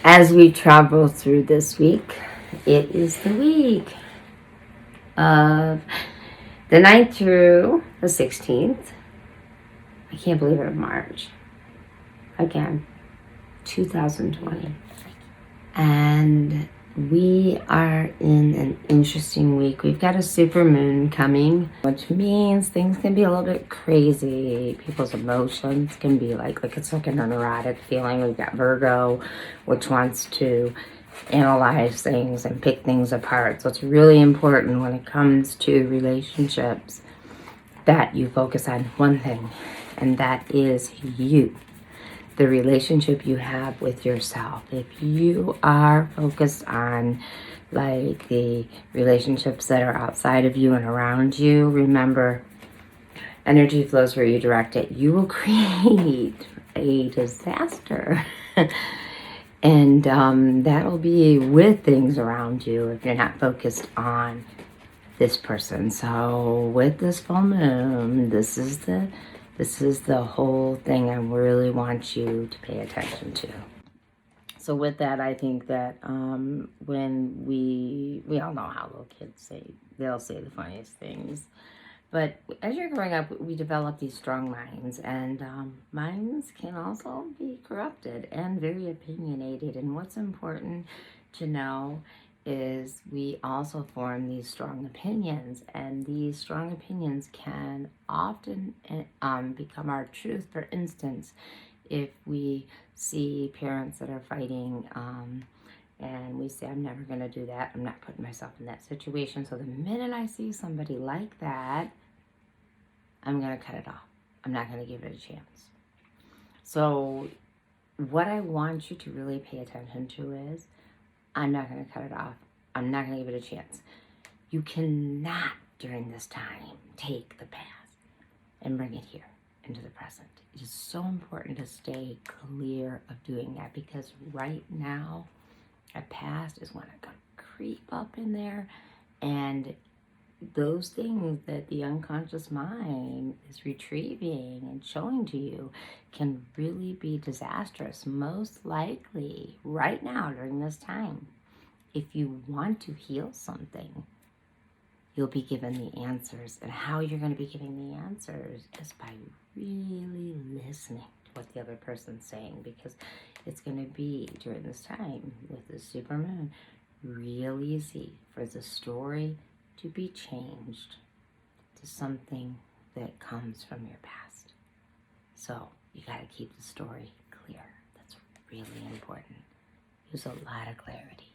As we travel through this week, it is the week of the 9th through the 16th. I can't believe it, March. Again, 2020. And we are in an interesting week. We've got a super moon coming, which means things can be a little bit crazy. People's emotions can be like it's like an neurotic feeling. We've got Virgo, which wants to analyze things and pick things apart. So it's really important when it comes to relationships that you focus on one thing, and that is you, the relationship you have with yourself. If you are focused on like the relationships that are outside of you and around you, remember, energy flows where you direct it. You will create a disaster. And that'll be with things around you if you're not focused on this person. So with this full moon, this is the whole thing I really want you to pay attention to. So with that, I think that when we all know how little kids they'll say the funniest things. But as you're growing up, we develop these strong minds, and minds can also be corrupted and very opinionated. And what's important to know is we also form these strong opinions, and these strong opinions can often become our truth. For instance, if we see parents that are fighting, and we say, I'm never going to do that, I'm not putting myself in that situation. So the minute I see somebody like that, I'm going to cut it off. I'm not going to give it a chance. So what I want you to really pay attention to is, I'm not going to cut it off. I'm not going to give it a chance. You cannot, during this time, take the past and bring it here into the present. It is so important to stay clear of doing that, because right now, a past is going to creep up in there, and those things that the unconscious mind is retrieving and showing to you can really be disastrous. Most likely, right now during this time, if you want to heal something, you'll be given the answers. And how you're going to be getting the answers is by really listening to what the other person's saying, because it's going to be during this time with the super moon real easy for the story to be changed to something that comes from your past. So you got to keep the story clear. That's really important. Use a lot of clarity.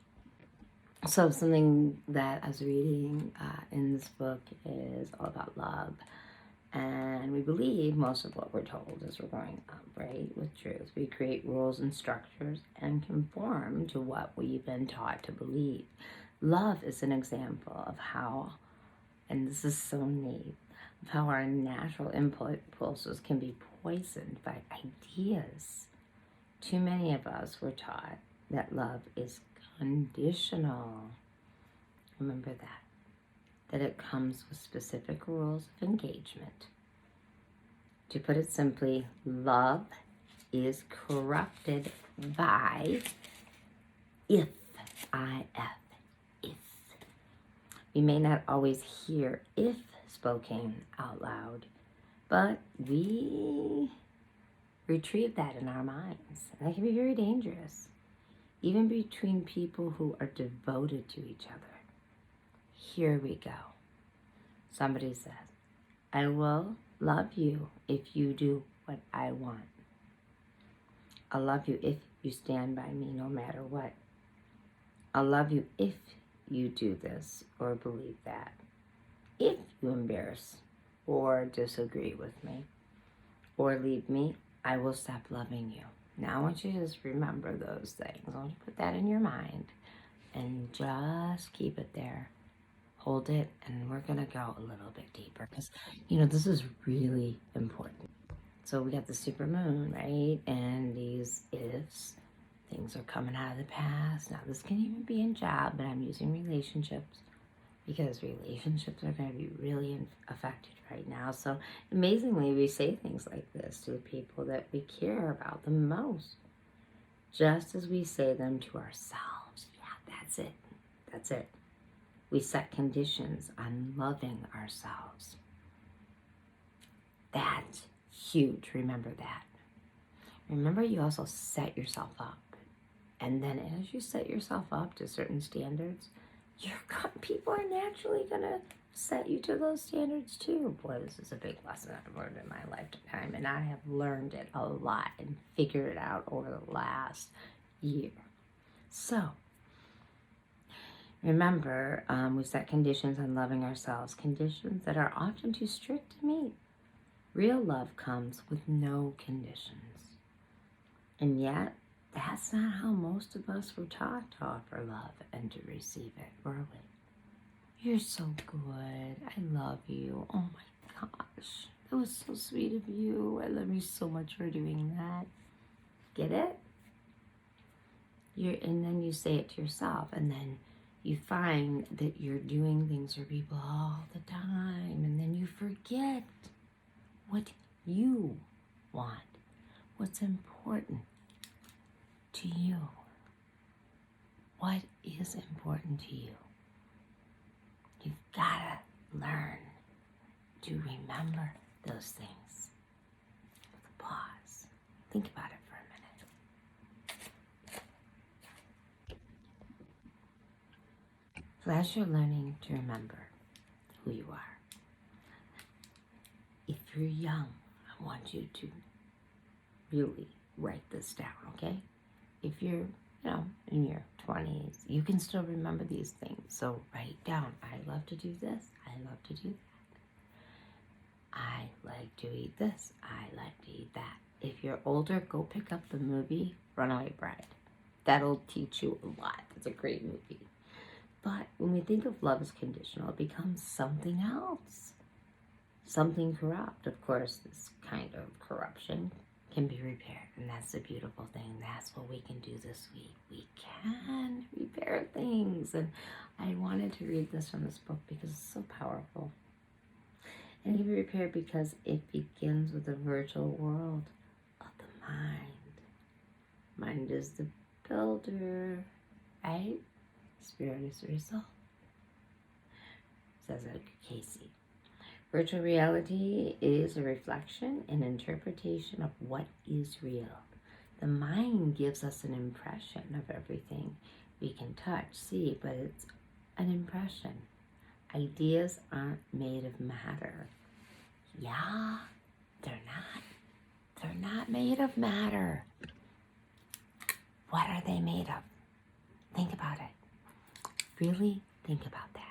So something that I was reading in this book is all about love. And we believe most of what we're told as we're growing up, right, with truth. We create rules and structures and conform to what we've been taught to believe. Love is an example of how, and this is so neat, of how our natural impulses can be poisoned by ideas. Too many of us were taught that love is conditional. Remember that it comes with specific rules of engagement. To put it simply, love is corrupted by if. We may not always hear if spoken out loud, but we retrieve that in our minds. And that can be very dangerous, even between people who are devoted to each other. Here we go. Somebody says, I will love you if you do what I want. I'll love you if you stand by me no matter what. I'll love you if you do this or believe that. If you embarrass or disagree with me or leave me, I will stop loving you. Now I want you to just remember those things. I want you to put that in your mind and just keep it there. Hold it, and we're going to go a little bit deeper because, this is really important. So we got the super moon, right? And these ifs, things are coming out of the past. Now this can even be in job, but I'm using relationships because relationships are going to be really affected right now. So amazingly, we say things like this to the people that we care about the most. just as we say them to ourselves. Yeah, that's it. That's it. We set conditions on loving ourselves. That's huge. Remember that. Remember, you also set yourself up. And then as you set yourself up to certain standards, people are naturally going to set you to those standards too. Boy, this is a big lesson I've learned in my lifetime. And I have learned it a lot and figured it out over the last year. So, remember, we set conditions on loving ourselves, conditions that are often too strict to meet. Real love comes with no conditions. And yet, that's not how most of us were taught to offer love and to receive it, were we? You're so good. I love you. Oh my gosh. That was so sweet of you. I love you so much for doing that. Get it? And then you say it to yourself, and then you find that you're doing things for people all the time, and then you forget what you want, what's important to you. What is important to you? You've got to learn to remember those things. Pause. Think about it for a minute. So as you're learning to remember who you are, if you're young, I want you to really write this down, okay? If you're, in your 20s, you can still remember these things. So write down, I love to do this, I love to do that. I like to eat this, I like to eat that. If you're older, go pick up the movie Runaway Bride. That'll teach you a lot. It's a great movie. But when we think of love as conditional, it becomes something else. Something corrupt. Of course, this kind of corruption can be repaired, and that's the beautiful thing. That's what we can do this week. We can repair things, and I wanted to read this from this book because it's so powerful. And it can be repaired because it begins with the virtual world of the mind. Mind is the builder, right? Spirit is the result, says Edgar Casey. Virtual reality is a reflection and interpretation of what is real. The mind gives us an impression of everything we can touch, see, but it's an impression. Ideas aren't made of matter. Yeah, they're not. They're not made of matter. What are they made of? Think about it. Really think about that.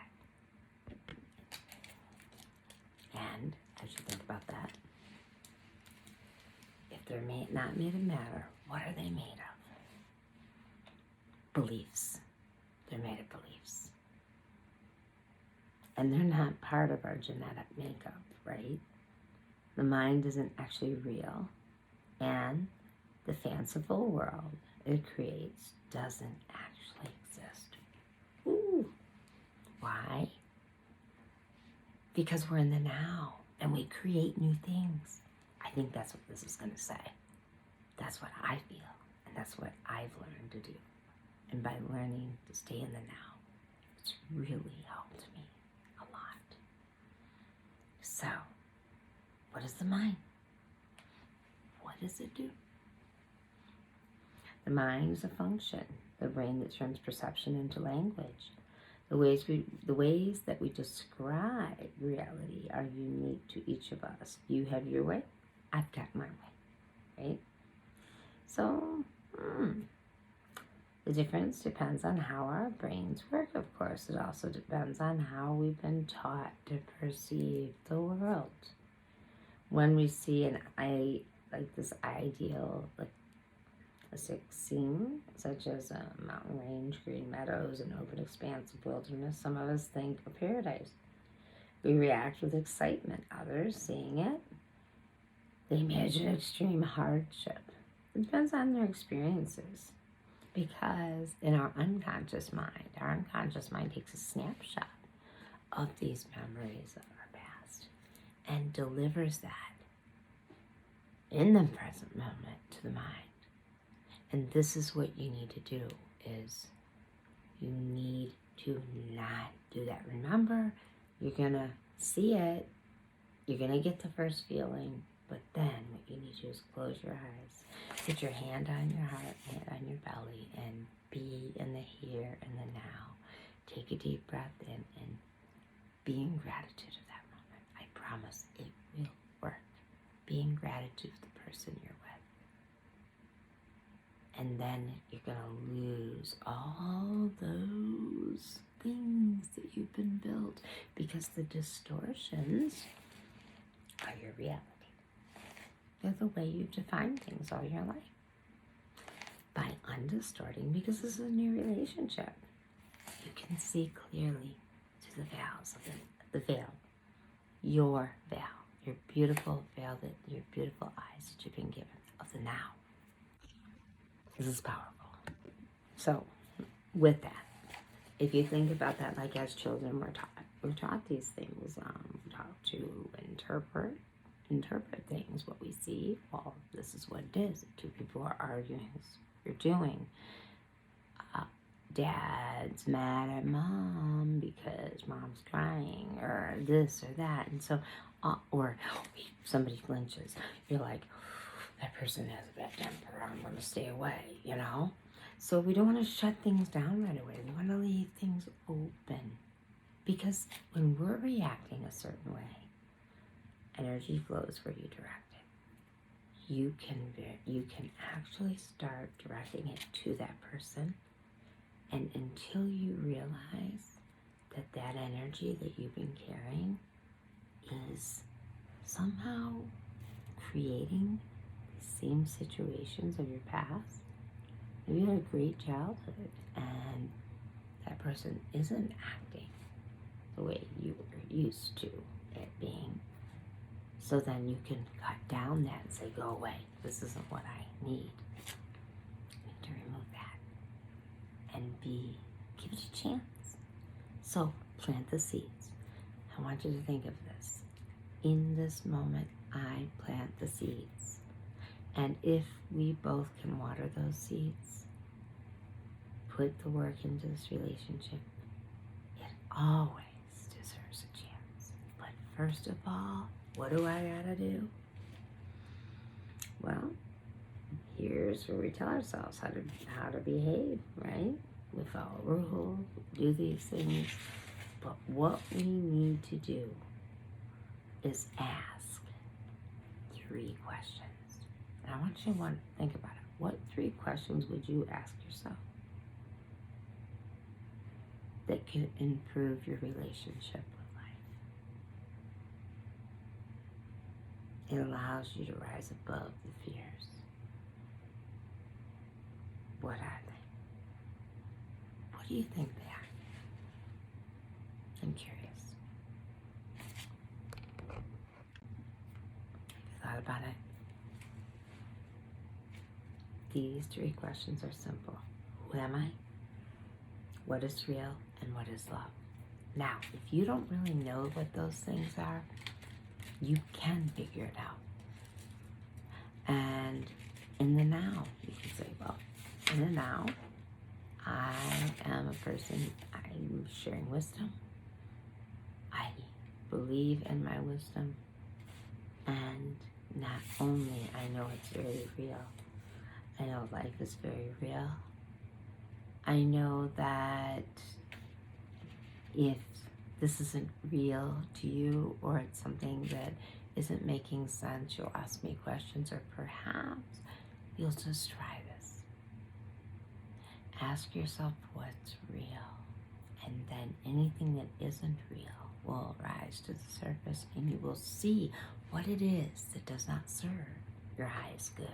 And as you think about that, if they're not made of matter, what are they made of? Beliefs. They're made of beliefs. And they're not part of our genetic makeup, right? The mind isn't actually real. And the fanciful world it creates doesn't actually exist. Ooh. Why? Because we're in the now and we create new things. I think that's what this is going to say. That's what I feel, and that's what I've learned to do. And by learning to stay in the now, it's really helped me a lot. So, what is the mind? What does it do? The mind is a function, the brain that turns perception into language. The ways that we describe reality are unique to each of us. You have your way, I've got my way, right? So, the difference depends on how our brains work, of course. It also depends on how we've been taught to perceive the world. When we see this ideal, like a scene, such as a mountain range, green meadows, and open expanse of wilderness, some of us think of paradise. We react with excitement. Others, seeing it, they imagine extreme hardship. It depends on their experiences. Because in our unconscious mind takes a snapshot of these memories of our past and delivers that in the present moment to the mind. And this is what you need to do, is you need to not do that. Remember, you're going to see it. You're going to get the first feeling. But then what you need to do is close your eyes. Put your hand on your heart, hand on your belly, and be in the here and the now. Take a deep breath in and be in gratitude of that moment. I promise it will work. Be in gratitude of the person you're with. And then you're going to lose all those things that you've been built, because the distortions are your reality. They're the way you've defined things all your life. By undistorting, because this is a new relationship, you can see clearly through the veils of the veil. Your veil. Your beautiful veil, your beautiful eyes that you've been given of the now. This is powerful. So, with that, if you think about that, like as children, we're taught these things. We're taught to interpret things, what we see. Well, this is what it is. Two people are arguing. You're doing. Dad's mad at mom because mom's crying, or this or that, and so, or somebody flinches. You're like, that person has a bad temper, I'm going to stay away, you know? So we don't want to shut things down right away. We want to leave things open. Because when we're reacting a certain way, energy flows where you direct it. You can actually start directing it to that person. And until you realize that that energy that you've been carrying is somehow creating the same situations of your past. Maybe you had a great childhood and that person isn't acting the way you were used to it being. So then you can cut down that and say, go away. This isn't what I need. I need to remove that and give it a chance. So plant the seeds. I want you to think of this. In this moment, I plant the seeds. And if we both can water those seeds, put the work into this relationship, it always deserves a chance. But first of all, what do I gotta do? Well, here's where we tell ourselves how to behave, right? We follow rules, we do these things. But what we need to do is ask 3 questions. And I want you to think about it. What 3 questions would you ask yourself that could improve your relationship with life? It allows you to rise above the fears. What are they? What do you think they are? I'm curious. Have you thought about it? These 3 questions are simple. Who am I? What is real? And what is love? Now, if you don't really know what those things are, you can figure it out. And in the now, you can say, well, in the now, I am a person, I'm sharing wisdom. I believe in my wisdom. And not only I know it's very real, I know life is very real. I know that if this isn't real to you, or it's something that isn't making sense, you'll ask me questions, or perhaps you'll just try this. Ask yourself what's real, and then anything that isn't real will rise to the surface, and you will see what it is that does not serve your highest good.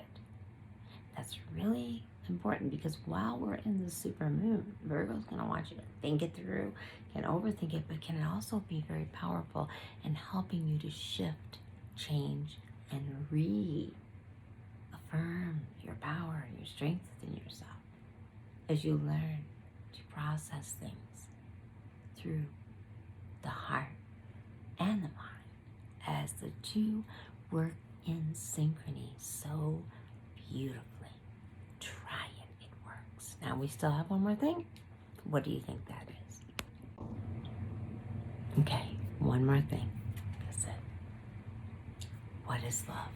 That's really important, because while we're in the super moon, Virgo's going to want you to think it through, can overthink it, but can also be very powerful in helping you to shift, change, and reaffirm your power and your strength within yourself as you learn to process things through the heart and the mind, as the 2 work in synchrony so beautifully. Try things. Now we still have one more thing. What do you think that is? Okay, one more thing. That's it. What is love?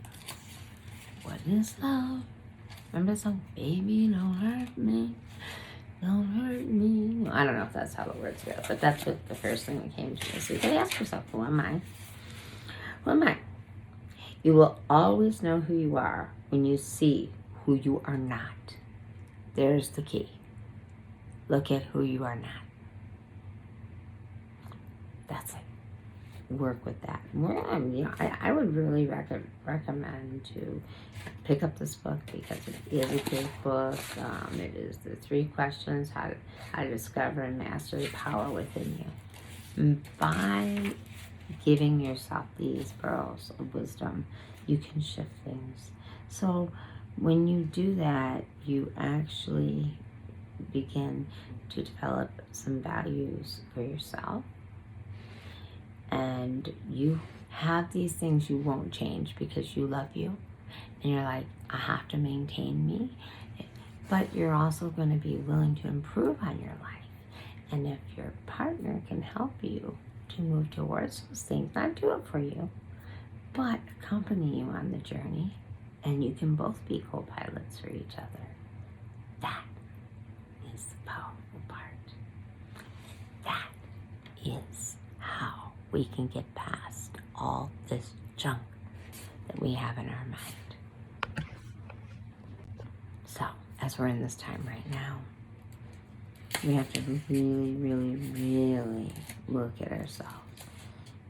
What is love? Remember the song, Baby, don't hurt me. Don't hurt me. I don't know if that's how the words go, but that's what the first thing that came to me. So you gotta ask yourself, who am I? Who am I? You will always know who you are when you see who you are not. There's the key. Look at who you are not. That's it. Work with that. I would really recommend to pick up this book because it is a good book. It is the 3 questions, how to discover and master the power within you. And by giving yourself these pearls of wisdom, you can shift things. So when you do that, you actually begin to develop some values for yourself. And you have these things you won't change because you love you. And you're like, I have to maintain me. But you're also going to be willing to improve on your life. And if your partner can help you to move towards those things, not do it for you, but accompany you on the journey, and you can both be co-pilots for each other. That is the powerful part. That is how we can get past all this junk that we have in our mind. So, as we're in this time right now, we have to really, really, really look at ourselves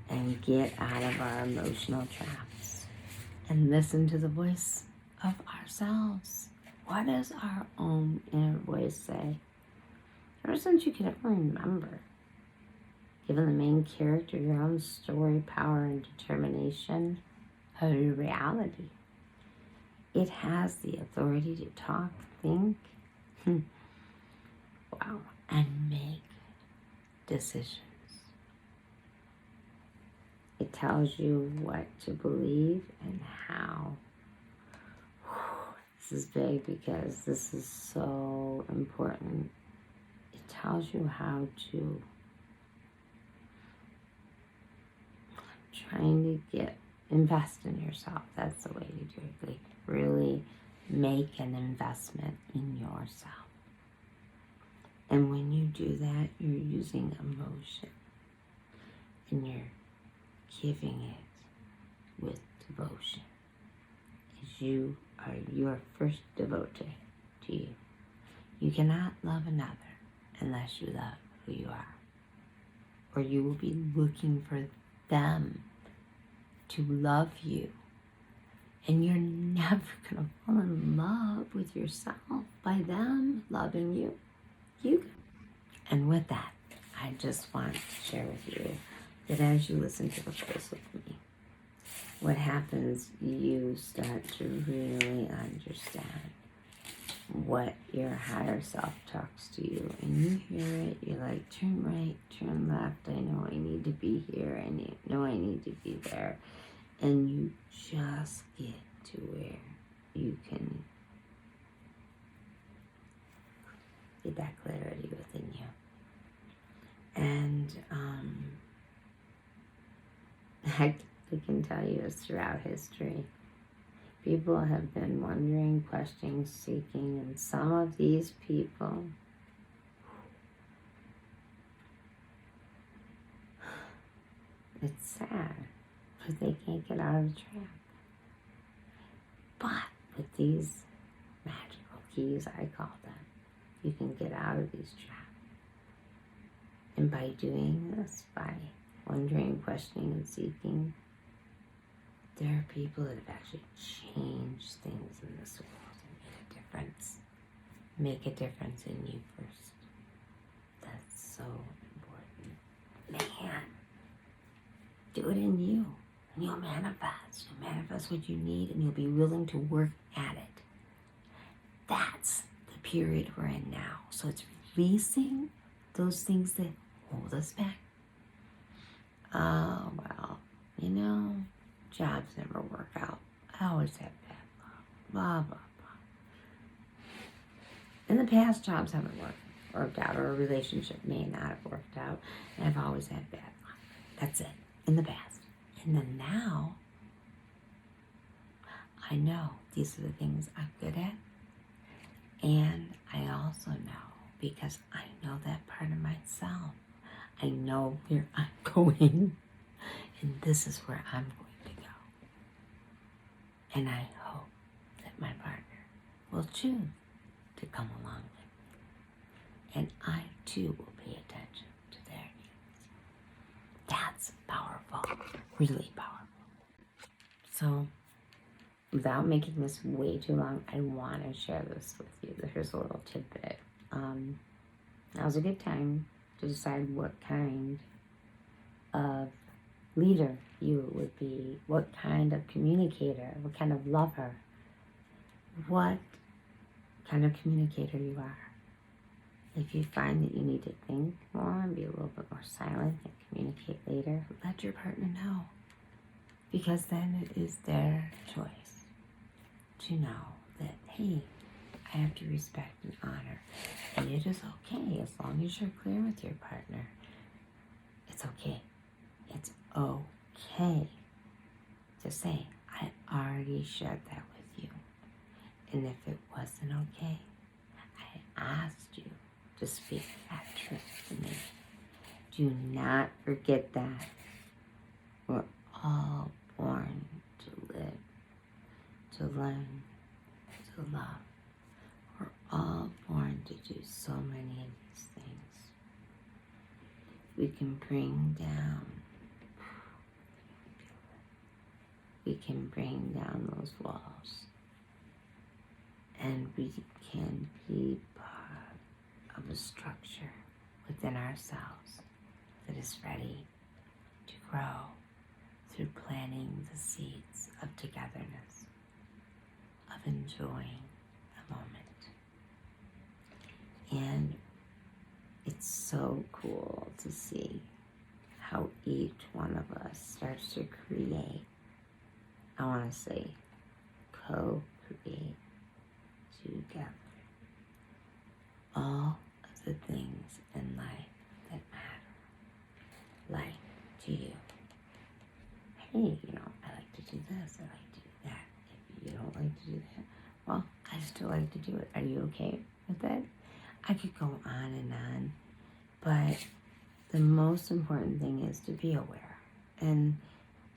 and get out of our emotional traps and listen to the voice of ourselves. What does our own inner voice say? Ever since you can ever remember, given the main character your own story, power, and determination of your reality, it has the authority to talk, think, wow, and make decisions. It tells you what to believe and how. This is big because this is so important. It tells you how to invest in yourself. That's the way to do it. Like really make an investment in yourself. And when you do that, you're using emotion and you're giving it with devotion. As you are your first devotee to you. You cannot love another unless you love who you are. Or you will be looking for them to love you. And you're never going to fall in love with yourself by them loving you. And with that, I just want to share with you that as you listen to the voice of me, what happens, you start to really understand what your higher self talks to you. And you hear it, you're like, turn right, turn left, I know I need to be here, I know I need to be there. And you just get to where you can get that clarity within you. And I can tell you is throughout history, people have been wondering, questioning, seeking, and some of these people it's sad, but they can't get out of the trap. But with these magical keys, I call them, you can get out of these traps. And by doing this, by wondering, questioning, and seeking, there are people that have actually changed things in this world and made a difference. Make a difference in you first. That's so important. Man, do it in you. And you'll manifest. You'll manifest what you need and you'll be willing to work at it. That's the period we're in now. So it's releasing those things that hold us back. Oh, well, jobs never work out. I always have bad luck. Blah, blah, blah. In the past, jobs haven't worked out, or a relationship may not have worked out, and I've always had bad luck. That's it. In the past. And then now, I know these are the things I'm good at. And I also know, because I know that part of myself, I know where I'm going. And this is where I'm going to go. And I hope that my partner will choose to come along with me. And I too will pay attention to their needs. That's powerful, really powerful. So, without making this way too long, I want to share this with you. Here's a little tidbit. That was a good time to decide what kind of leader you would be, what kind of communicator, what kind of lover, what kind of communicator you are. If you find that you need to think more and be a little bit more silent and communicate later, let your partner know. Because then it is their choice to know that, hey, I have to respect and honor. And it is okay as long as you're clear with your partner. It's okay. It's okay to say, I already shared that with you. And if it wasn't okay, I asked you to speak that truth to me. Do not forget that. We're all born to live, to learn, to love. We're all born to do so many of these things. We can bring down those walls, and we can be part of a structure within ourselves that is ready to grow through planting the seeds of togetherness, of enjoying the moment. And it's so cool to see how each one of us starts to create, I want to say, co-create together all of the things in life that matter. Like to you. Hey, I like to do this, I like to do that. If you don't like to do that, well, I still like to do it. Are you okay with that? I could go on and on, but the most important thing is to be aware. And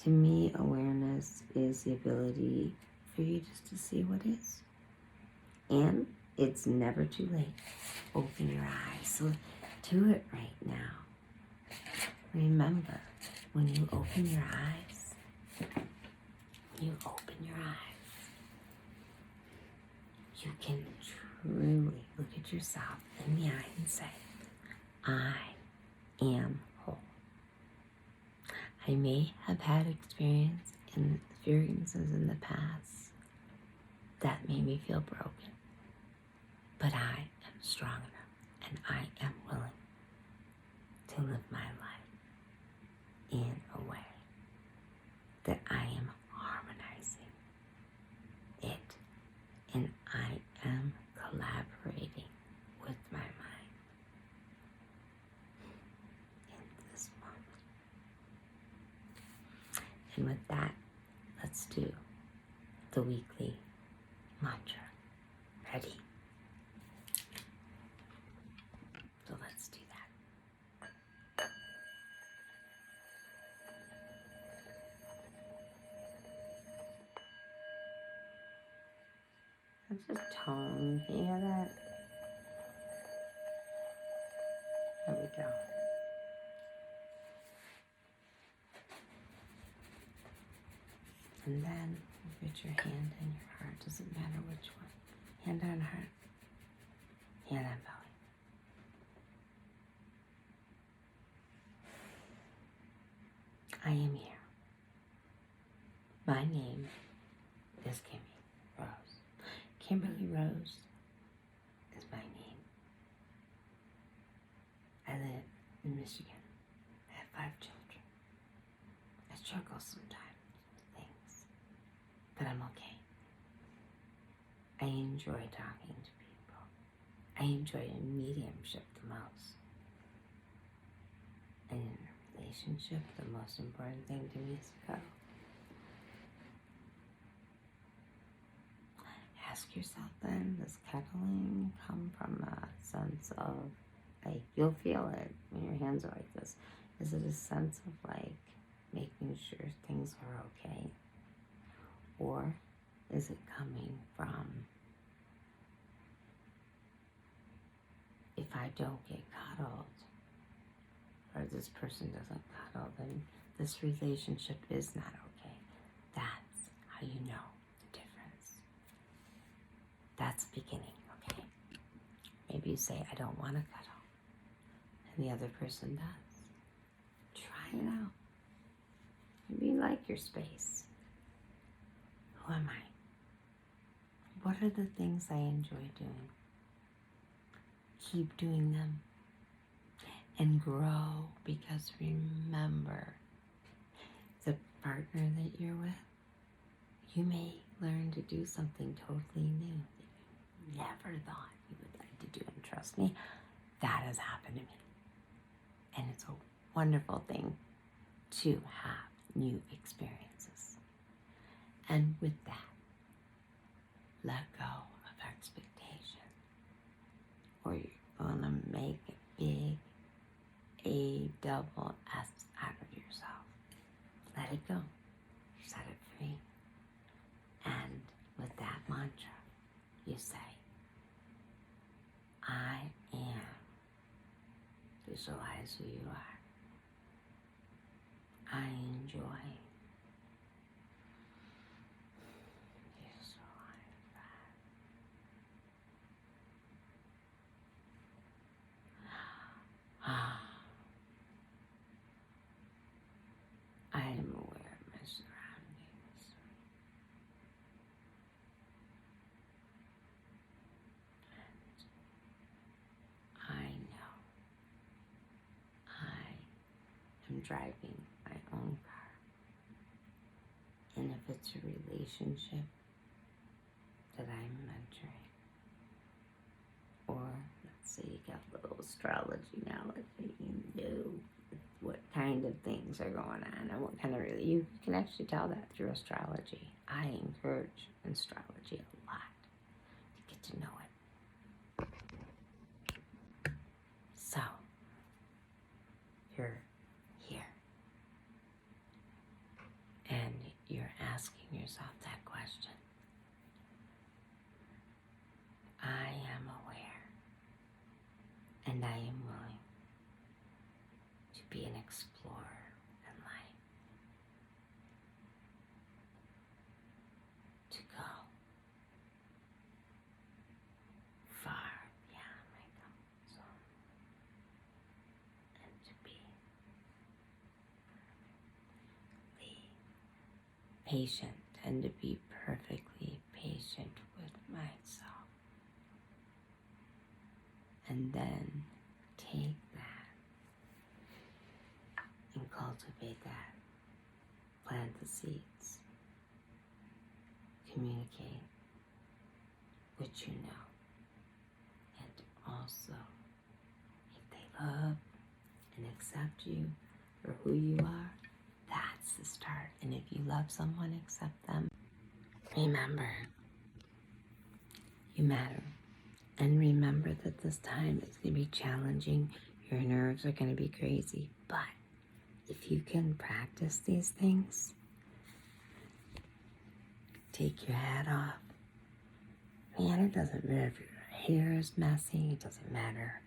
to me, awareness is the ability for you just to see what is. And it's never too late. Open your eyes. So do it right now. Remember, when you open your eyes, you can truly look at yourself in the eye and say, I am whole. I may have had experiences in the past that made me feel broken, but I am strong enough and I am willing to live my life in a way that I am harmonizing it, and I am collaborating with my mind in this moment. And with that, let's do the weekly mantra. Ready? So let's do that. That's just tone. Can you hear that? There we go. And then put your hand in your heart. Doesn't matter which one. Hand on heart. Hand on belly. I am here. My name is Kimmy Rose. Kimberly Rose is my name. I live in Michigan. I have 5 children. I struggle sometimes with things, but I'm okay. I enjoy talking to people. I enjoy mediumship the most. And in a relationship, the most important thing to me is cuddle. Ask yourself then, does cuddling come from a sense of, like, you'll feel it when your hands are like this. Is it a sense of, like, making sure things are okay? Or is it coming from, if I don't get cuddled, or this person doesn't cuddle, then this relationship is not okay? That's how you know the difference. That's the beginning, okay? Maybe you say, I don't want to cuddle, and the other person does. Try it out. Maybe you like your space. Who am I? What are the things I enjoy doing? Keep doing them and grow, because remember, the partner that you're with, you may learn to do something totally new that you never thought you would like to do. And trust me, that has happened to me. And it's a wonderful thing to have new experiences. And with that, let go of expectation, or you're gonna make a big A-double-S out of yourself. Let it go. Set it free. And with that mantra, you say, I am. Visualize who you are. I enjoy. Visualize that. I am aware of my surroundings. And I know I am driving my own car. And if it's a relationship that I'm mentoring, or let's say you got a little astrology knowledge that you know what kind of things are going on and what kind of, you can actually tell that through astrology. I encourage astrology a lot to get to know it. So, you're here and you're asking yourself that question. I am aware and I am willing to be an explorer in life, to go far beyond my comfort zone, and to be patient, and to be perfectly patient with myself. And then take that and cultivate that. Plant the seeds. Communicate what you know. And also, if they love and accept you for who you are, that's the start. And if you love someone, accept them. Remember, you matter. And remember that this time is going to be challenging. Your nerves are going to be crazy. But if you can practice these things, take your hat off. Man, it doesn't matter if your hair is messy. It doesn't matter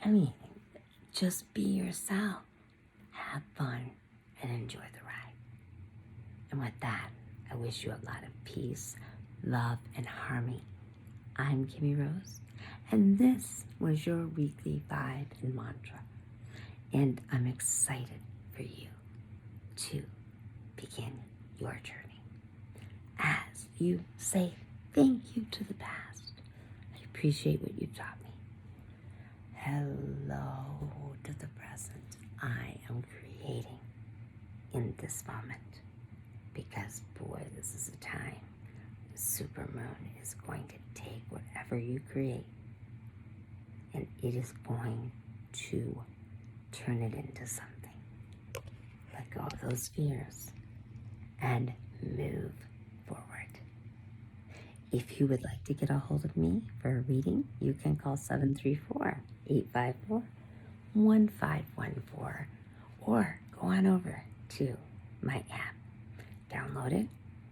anything. Just be yourself. Have fun and enjoy the ride. And with that, I wish you a lot of peace, love, and harmony. I'm Kimmy Rose, and this was your weekly vibe and mantra. And I'm excited for you to begin your journey as you say thank you to the past. I appreciate what you've taught me. Hello to the present. I am creating in this moment, because boy, this is a time the supermoon is going to take whatever you create and it is going to turn it into something. Let go of those fears and move forward. If you would like to get a hold of me for a reading, you can call 734-854-1514 or go on over to my app. Download it,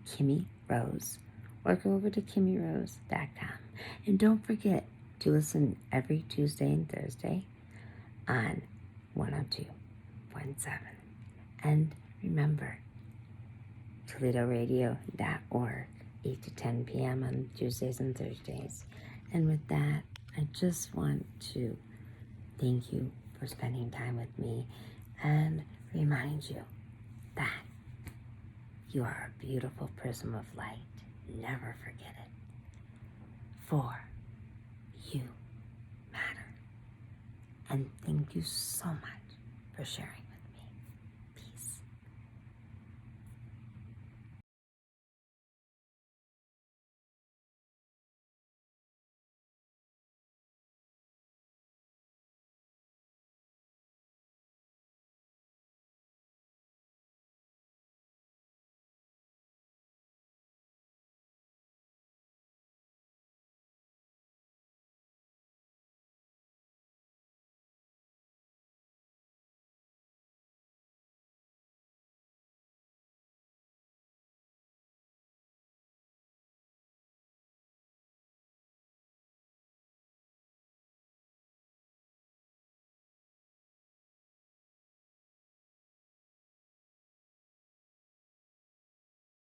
Kimmy Rose, or go over to KimmyRose.com. And don't forget to listen every Tuesday and Thursday on 102.7. And remember, ToledoRadio.org, 8 to 10 p.m. on Tuesdays and Thursdays. And with that, I just want to thank you for spending time with me and remind you that you are a beautiful prism of light. Never forget it. For you matter. And thank you so much for sharing.